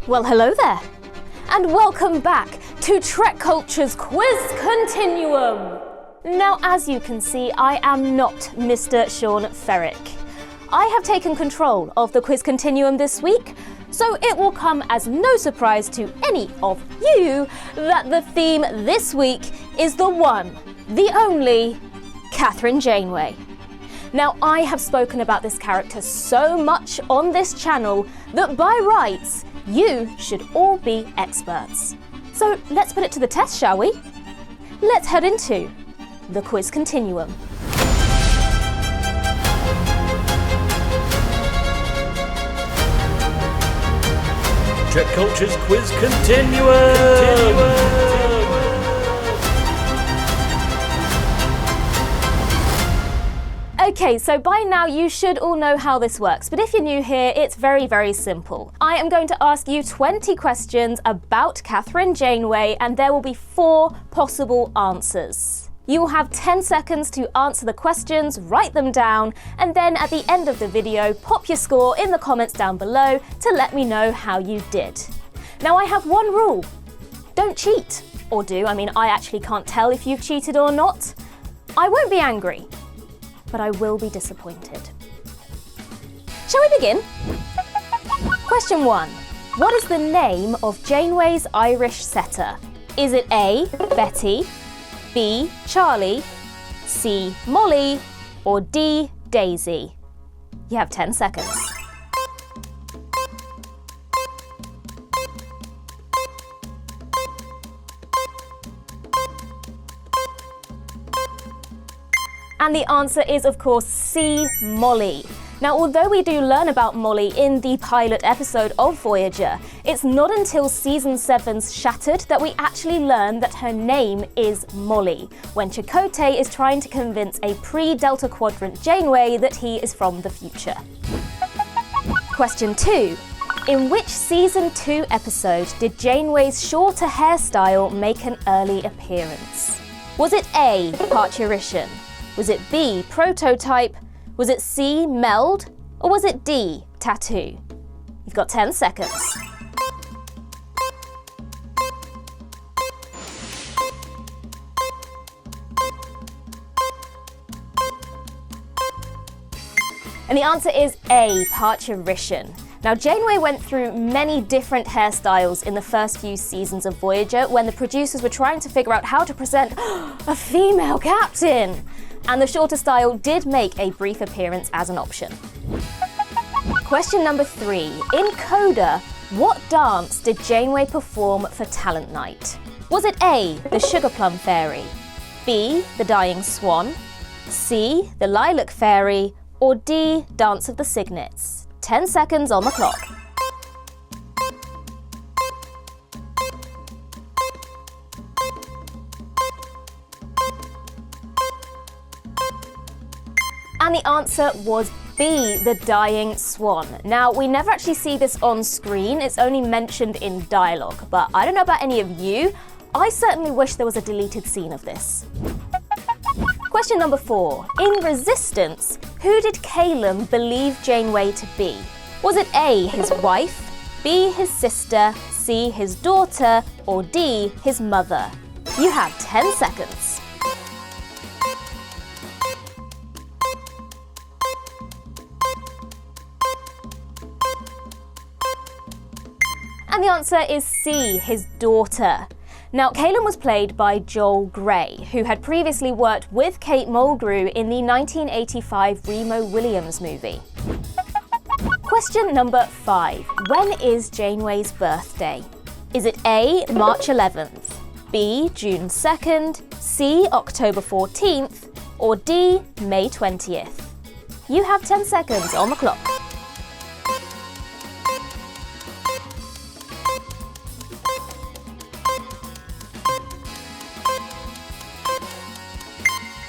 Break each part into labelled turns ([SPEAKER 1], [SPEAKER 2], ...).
[SPEAKER 1] Well, hello there, and welcome back to TrekCulture's Quiz Continuum. Now, as you can see, I am not Mr. Sean Ferrick. I have taken control of the Quiz Continuum this week, so it will come as no surprise to any of you that the theme this week is the one, the only, Kathryn Janeway. Now, I have spoken about this character so much on this channel that by rights, you should all be experts. So let's put it to the test, shall we? Let's head into the Quiz Continuum.
[SPEAKER 2] TrekCulture's Quiz Continuum!
[SPEAKER 1] Okay, so by now you should all know how this works, but if you're new here, it's very, very simple. I am going to ask you 20 questions about Kathryn Janeway, and there will be 4 possible answers. You will have 10 seconds to answer the questions, write them down, and then at the end of the video, pop your score in the comments down below to let me know how you did. Now, I have one rule. Don't cheat. Or do. I actually can't tell if you've cheated or not. I won't be angry, but I will be disappointed. Shall we begin? Question 1. What is the name of Janeway's Irish setter? Is it A, Betty, B, Charlie, C, Molly, or D, Daisy? You have 10 seconds. And the answer is, of course, C, Molly. Now, although we do learn about Molly in the pilot episode of Voyager, it's not until Season 7's Shattered that we actually learn that her name is Molly, when Chakotay is trying to convince a pre-Delta Quadrant Janeway that he is from the future. Question 2. In which Season 2 episode did Janeway's shorter hairstyle make an early appearance? Was it A, Parturition? Was it B, Prototype? Was it C, Meld? Or was it D, Tattoo? You've got 10 seconds. And the answer is A, Parturition. Now, Janeway went through many different hairstyles in the first few seasons of Voyager when the producers were trying to figure out how to present a female captain. And the shorter style did make a brief appearance as an option. Question number 3. In Coda, what dance did Janeway perform for Talent Night? Was it A, the Sugar Plum Fairy, B, the Dying Swan, C, the Lilac Fairy, or D, Dance of the Cygnets? 10 seconds on the clock. And the answer was B, the Dying Swan. Now, we never actually see this on screen, it's only mentioned in dialogue, but I don't know about any of you, I certainly wish there was a deleted scene of this. Question number 4. In Resistance, who did Calum believe Janeway to be? Was it A, his wife, B, his sister, C, his daughter, or D, his mother? You have 10 seconds. And the answer is C, his daughter. Now, Calum was played by Joel Grey, who had previously worked with Kate Mulgrew in the 1985 Remo Williams movie. Question number 5. When is Janeway's birthday? Is it A, March 11th, B, June 2nd, C, October 14th, or D, May 20th? You have 10 seconds on the clock.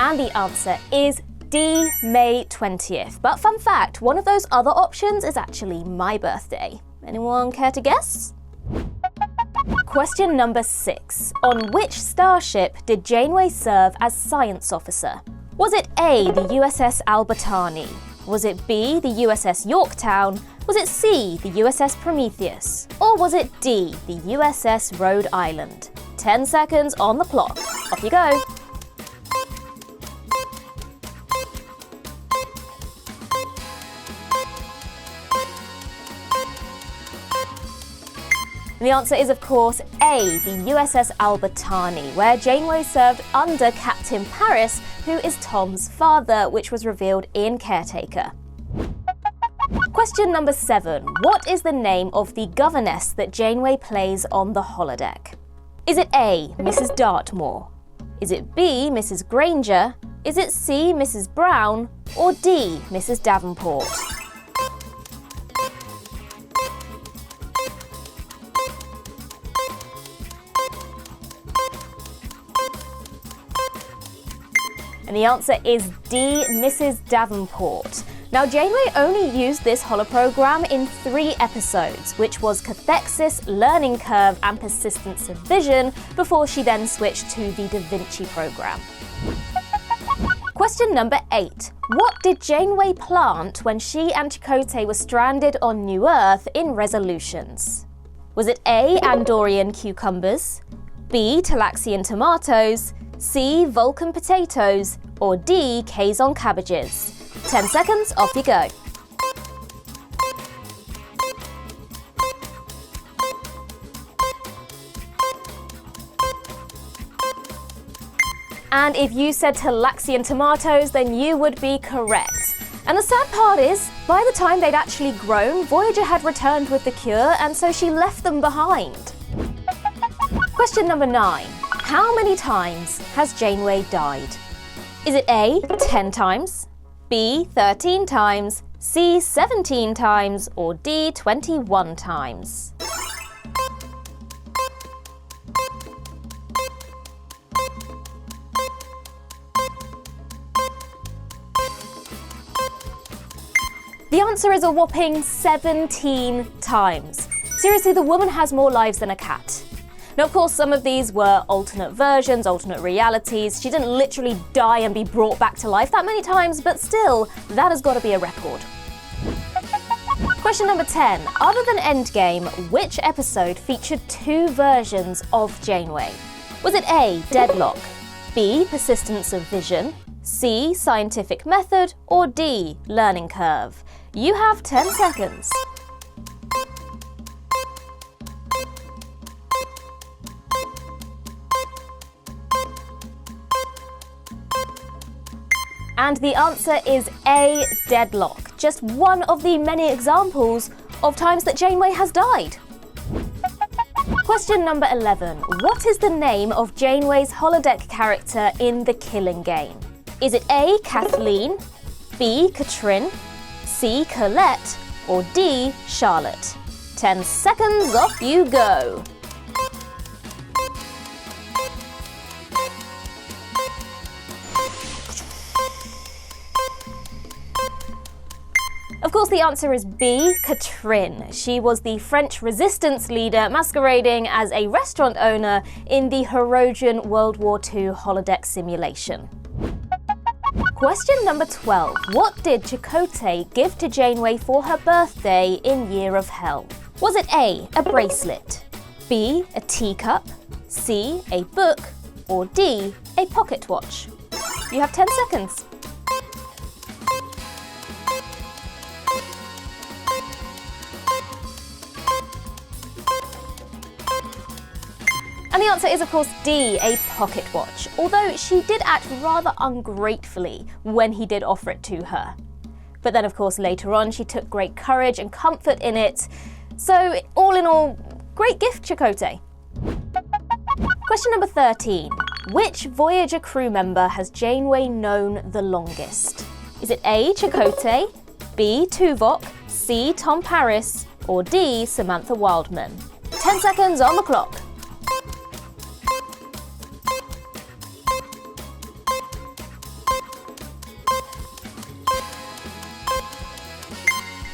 [SPEAKER 1] And the answer is D, May 20th. But fun fact, one of those other options is actually my birthday. Anyone care to guess? Question number 6. On which starship did Janeway serve as science officer? Was it A, the USS Albertani? Was it B, the USS Yorktown? Was it C, the USS Prometheus? Or was it D, the USS Rhode Island? 10 seconds on the clock. Off you go. And the answer is, of course, A, the USS Albertani, where Janeway served under Captain Paris, who is Tom's father, which was revealed in Caretaker. Question number 7. What is the name of the governess that Janeway plays on the holodeck? Is it A, Mrs. Dartmoor? Is it B, Mrs. Granger? Is it C, Mrs. Brown? Or D, Mrs. Davenport? And the answer is D, Mrs. Davenport. Now, Janeway only used this holoprogram in 3 episodes, which was Cathexis, Learning Curve, and Persistence of Vision, before she then switched to the Da Vinci program. Question number 8. What did Janeway plant when she and Chakotay were stranded on New Earth in Resolutions? Was it A, Andorian cucumbers, B, Talaxian tomatoes, C, Vulcan potatoes, or D, Kazon cabbages? 10 seconds, off you go. And if you said Talaxian tomatoes, then you would be correct. And the sad part is, by the time they'd actually grown, Voyager had returned with the cure, and so she left them behind. Question number 9. How many times has Janeway died? Is it A, 10 times, B, 13 times, C, 17 times, or D, 21 times? The answer is a whopping 17 times. Seriously, the woman has more lives than a cat. Now, of course, some of these were alternate versions, alternate realities. She didn't literally die and be brought back to life that many times, but still, that has got to be a record. Question number 10. Other than Endgame, which episode featured 2 versions of Janeway? Was it A, Deadlock, B, Persistence of Vision, C, Scientific Method, or D, Learning Curve? You have 10 seconds. And the answer is A, Deadlock. Just one of the many examples of times that Janeway has died. Question number 11. What is the name of Janeway's holodeck character in the Killing Game? Is it A, Kathleen, B, Kathryn, C, Colette, or D, Charlotte? 10 seconds, off you go. Of course, the answer is B, Kathryn. She was the French resistance leader masquerading as a restaurant owner in the Herodian World War II holodeck simulation. Question number 12. What did Chakotay give to Janeway for her birthday in Year of Hell? Was it A, a bracelet, B, a teacup, C, a book, or D, a pocket watch? You have 10 seconds. And the answer is, of course, D, a pocket watch, although she did act rather ungratefully when he did offer it to her. But then, of course, later on, she took great courage and comfort in it. So, all in all, great gift, Chakotay. Question number 13. Which Voyager crew member has Janeway known the longest? Is it A, Chakotay, B, Tuvok, C, Tom Paris, or D, Samantha Wildman? 10 seconds on the clock.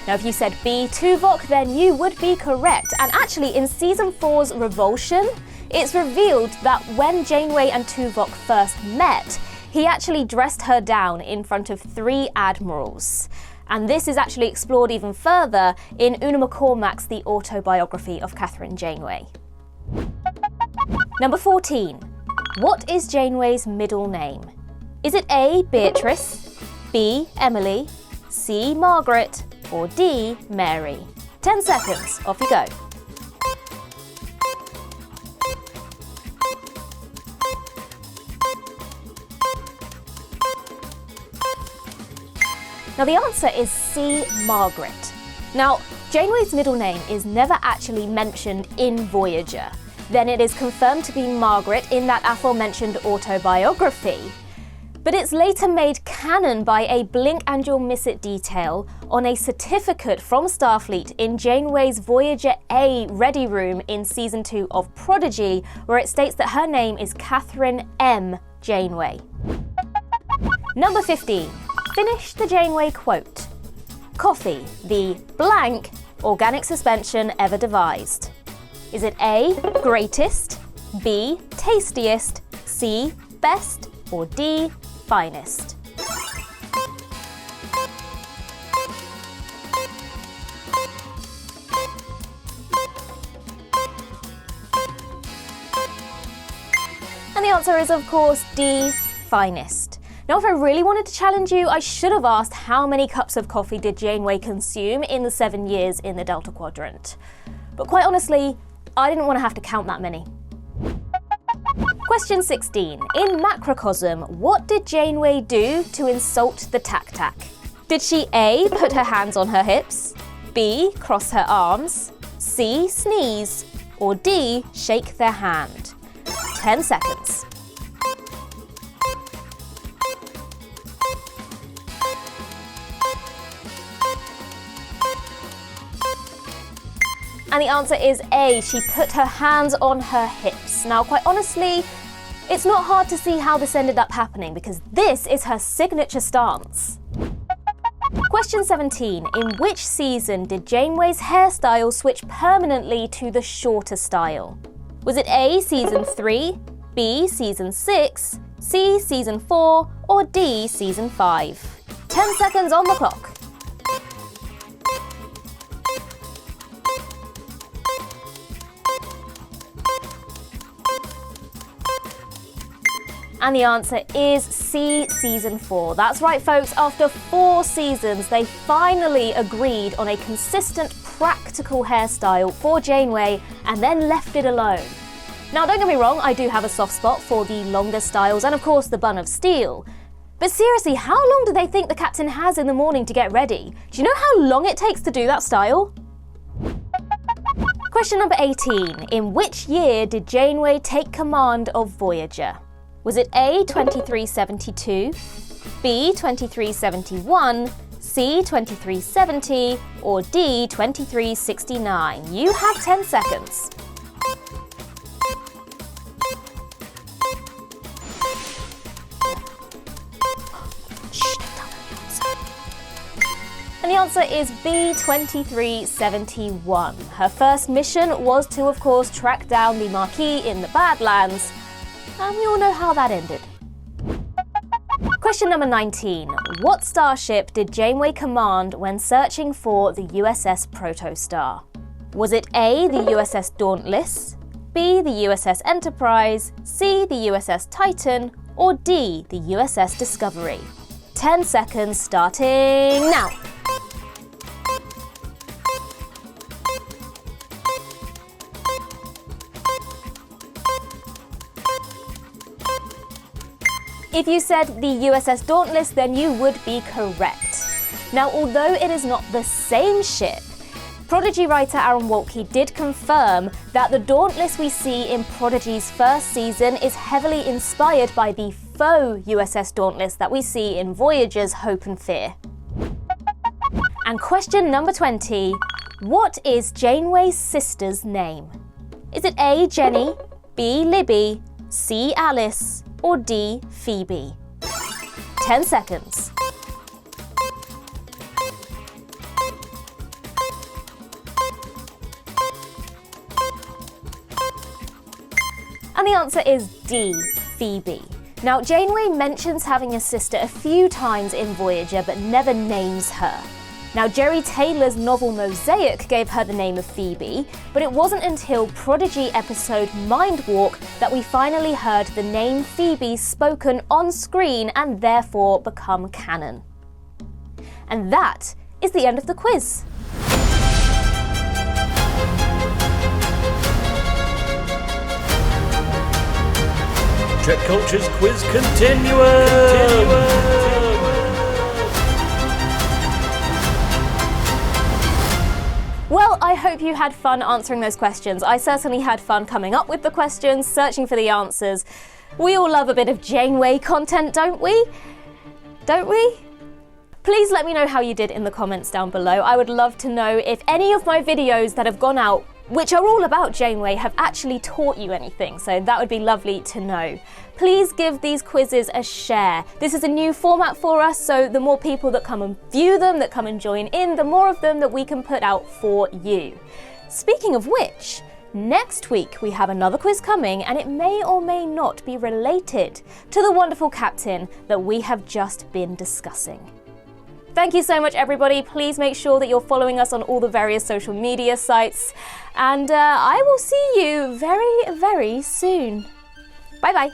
[SPEAKER 1] Now, if you said B, Tuvok, then you would be correct. And actually, in Season 4's Revulsion, it's revealed that when Janeway and Tuvok first met, he actually dressed her down in front of 3 admirals. And this is actually explored even further in Una McCormack's The Autobiography of Kathryn Janeway. Number 14. What is Janeway's middle name? Is it A. Beatrice, B. Emily, C. Margaret, or D. Mary? 10 seconds, off you go. Now the answer is C. Margaret. Now, Janeway's middle name is never actually mentioned in Voyager. Then it is confirmed to be Margaret in that aforementioned autobiography. But it's later made canon by a blink and you'll miss it detail on a certificate from Starfleet in Janeway's Voyager A ready room in Season 2 of Prodigy, where it states that her name is Kathryn M. Janeway. Number 15. Finish the Janeway quote. Coffee, the blank organic suspension ever devised. Is it A, greatest, B, tastiest, C, best, or D, finest? And the answer is, of course, D, finest. Now, if I really wanted to challenge you, I should have asked how many cups of coffee did Janeway consume in the 7 years in the Delta Quadrant. But quite honestly, I didn't want to have to count that many. Question 16. In Macrocosm, what did Janeway do to insult the Tac? Did she A, put her hands on her hips, B, cross her arms, C, sneeze, or D, shake their hand? 10 seconds. And the answer is A, she put her hands on her hips. Now, quite honestly, it's not hard to see how this ended up happening because this is her signature stance. Question 17. In which season did Janeway's hairstyle switch permanently to the shorter style? Was it A, Season 3, B, Season 6, C, Season 4, or D, Season 5? 10 seconds on the clock. And the answer is C, Season 4. That's right, folks. After 4 seasons, they finally agreed on a consistent, practical hairstyle for Janeway and then left it alone. Now, don't get me wrong, I do have a soft spot for the longer styles and, of course, the bun of steel. But seriously, how long do they think the captain has in the morning to get ready? Do you know how long it takes to do that style? Question number 18. In which year did Janeway take command of Voyager? Was it A, 2372, B, 2371, C, 2370, or D, 2369? You have 10 seconds. And the answer is B, 2371. Her first mission was to, of course, track down the Maquis in the Badlands. And we all know how that ended. Question number 19. What starship did Janeway command when searching for the USS Protostar? Was it A, the USS Dauntless, B, the USS Enterprise, C, the USS Titan, or D, the USS Discovery? 10 seconds starting now. If you said the USS Dauntless, then you would be correct. Now, although it is not the same ship, Prodigy writer Aaron Waltke did confirm that the Dauntless we see in Prodigy's first season is heavily inspired by the faux USS Dauntless that we see in Voyager's Hope and Fear. And question number 20, what is Janeway's sister's name? Is it A, Jenny, B, Libby, C, Alice, or D, Phoebe? 10 seconds. And the answer is D, Phoebe. Now, Janeway mentions having a sister a few times in Voyager, but never names her. Now, Jerry Taylor's novel Mosaic gave her the name of Phoebe, but it wasn't until Prodigy episode Mind Walk that we finally heard the name Phoebe spoken on screen and therefore become canon. And that is the end of the quiz.
[SPEAKER 2] TrekCulture's Quiz Continuum!
[SPEAKER 1] Well, I hope you had fun answering those questions. I certainly had fun coming up with the questions, searching for the answers. We all love a bit of Janeway content, don't we? Don't we? Please let me know how you did in the comments down below. I would love to know if any of my videos that have gone out, which are all about Janeway, have actually taught you anything, so that would be lovely to know. Please give these quizzes a share. This is a new format for us, so the more people that come and view them, that come and join in, the more of them that we can put out for you. Speaking of which, next week we have another quiz coming, and it may or may not be related to the wonderful captain that we have just been discussing. Thank you so much, everybody. Please make sure that you're following us on all the various social media sites. And I will see you very, very soon. Bye-bye.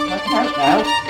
[SPEAKER 3] I can out now.